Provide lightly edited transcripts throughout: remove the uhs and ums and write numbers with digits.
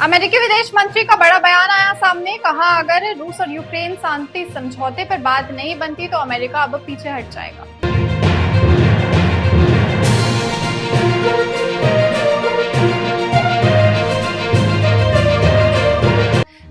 अमेरिकी विदेश मंत्री का बड़ा बयान आया सामने। कहा, अगर रूस और यूक्रेन शांति समझौते पर बात नहीं बनती तो अमेरिका अब पीछे हट जाएगा।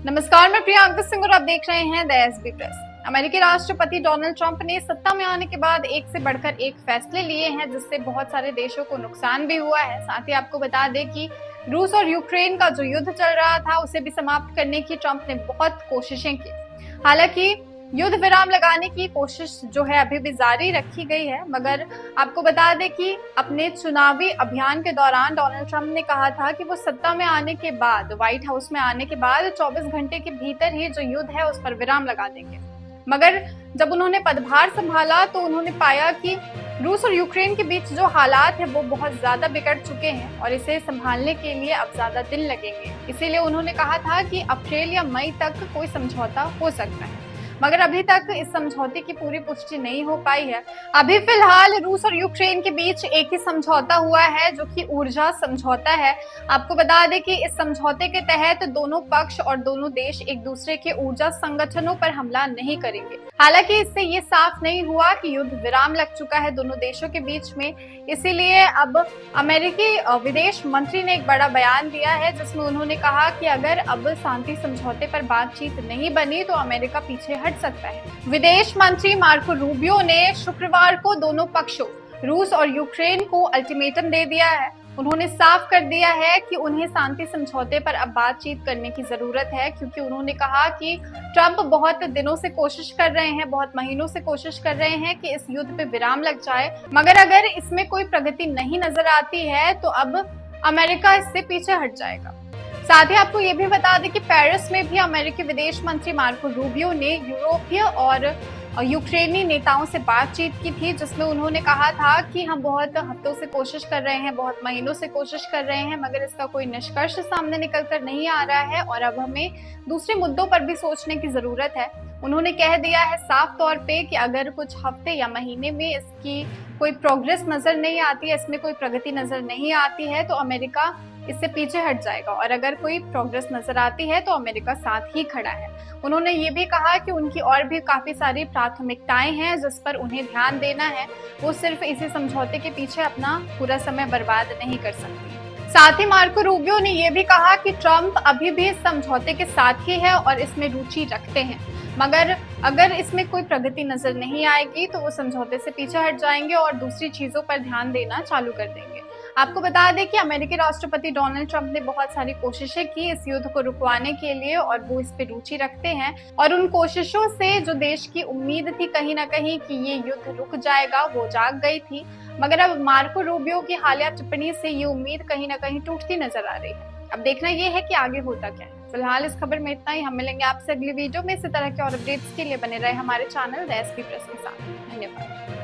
नमस्कार, मैं प्रिया अंकित सिंह और आप देख रहे हैं द एसबी प्रेस। अमेरिकी राष्ट्रपति डोनाल्ड ट्रंप ने सत्ता में आने के बाद एक से बढ़कर एक फैसले लिए हैं, जिससे बहुत सारे देशों को नुकसान भी हुआ है। साथ ही आपको बता दें कि रूस और यूक्रेन का जो युद्ध चल रहा था उसे भी समाप्त करने की ट्रंप ने बहुत कोशिशें की। हालांकि युद्ध विराम लगाने की कोशिश जो है अभी भी जारी रखी गई है, मगर आपको बता दें कि अपने चुनावी अभियान के दौरान डोनाल्ड ट्रंप ने कहा था कि वो सत्ता में आने के बाद, व्हाइट हाउस में आने के बाद 24 घंटे के भीतर ही जो युद्ध है उस पर विराम लगा देंगे। मगर जब उन्होंने पदभार संभाला तो उन्होंने पाया कि रूस और यूक्रेन के बीच जो हालात है वो बहुत ज्यादा बिगड़ चुके हैं और इसे संभालने के लिए अब ज्यादा दिन लगेंगे। इसीलिए उन्होंने कहा था कि अप्रैल या मई तक कोई समझौता हो सकता है, मगर अभी तक इस समझौते की पूरी पुष्टि नहीं हो पाई है। अभी फिलहाल रूस और यूक्रेन के बीच एक ही समझौता हुआ है, जो कि ऊर्जा समझौता है। आपको बता दें कि इस समझौते के तहत दोनों पक्ष और दोनों देश एक दूसरे के ऊर्जा संगठनों पर हमला नहीं करेंगे। हालांकि इससे ये साफ नहीं हुआ कि युद्ध विराम लग चुका है दोनों देशों के बीच में। इसीलिए अब अमेरिकी विदेश मंत्री ने एक बड़ा बयान दिया है, जिसमें उन्होंने कहा कि अगर अब शांति समझौते पर बातचीत नहीं बनी तो अमेरिका पीछे हट सकता है। विदेश मंत्री मार्को रूबियो ने शुक्रवार को दोनों पक्षों रूस और यूक्रेन को अल्टीमेटम दे दिया है। उन्होंने साफ कर दिया है कि उन्हें शांति समझौते पर अब बातचीत करने की जरूरत है, क्योंकि उन्होंने कहा कि ट्रंप बहुत दिनों से कोशिश कर रहे हैं, बहुत महीनों से कोशिश कर रहे हैं कि इस युद्ध पे विराम लग जाए, मगर अगर इसमें कोई प्रगति नहीं नजर आती है तो अब अमेरिका इससे पीछे हट जाएगा। साथ ही आपको ये भी बता दें कि पेरिस में भी अमेरिकी विदेश मंत्री मार्को रूबियो ने यूरोपीय और यूक्रेनी नेताओं से बातचीत की थी, जिसमें उन्होंने कहा था कि हम बहुत हफ्तों से कोशिश कर रहे हैं, बहुत महीनों से कोशिश कर रहे हैं, मगर इसका कोई निष्कर्ष सामने निकल कर नहीं आ रहा है और अब हमें दूसरे मुद्दों पर भी सोचने की जरूरत है। उन्होंने कह दिया है साफ तौर पे कि अगर कुछ हफ्ते या महीने में इसकी कोई प्रोग्रेस नजर नहीं आती है, इसमें कोई प्रगति नजर नहीं आती है तो अमेरिका इससे पीछे हट जाएगा, और अगर कोई प्रोग्रेस नजर आती है तो अमेरिका साथ ही खड़ा है। उन्होंने ये भी कहा कि उनकी और भी काफी सारी प्राथमिकताएं हैं जिस पर उन्हें ध्यान देना है। वो सिर्फ इसी समझौते के पीछे अपना पूरा समय बर्बाद नहीं कर सकती। साथ ही मार्को रूबियो ने यह भी कहा कि ट्रंप अभी भी इस समझौते के साथ ही है और इसमें रुचि रखते हैं, मगर अगर इसमें कोई प्रगति नजर नहीं आएगी तो वो समझौते से पीछे हट जाएंगे और दूसरी चीजों पर ध्यान देना चालू कर देंगे। आपको बता दें कि अमेरिकी राष्ट्रपति डोनाल्ड ट्रंप ने बहुत सारी कोशिशें की इस युद्ध को रुकवाने के लिए और वो इस पे रुचि रखते हैं, और उन कोशिशों से जो देश की उम्मीद थी कहीं ना कहीं कि ये युद्ध रुक जाएगा वो जाग गई थी। मगर अब मार्को रूबियो की हालिया टिप्पणी से ये उम्मीद कहीं ना कहीं टूटती नजर आ रही है। अब देखना ये है कि आगे होता क्या है। फिलहाल इस खबर में इतना ही। हम मिलेंगे आपसे अगली वीडियो में। इसी तरह के और अपडेट्स के लिए बने रहे हमारे चैनल द एसबी प्रेस के साथ। धन्यवाद।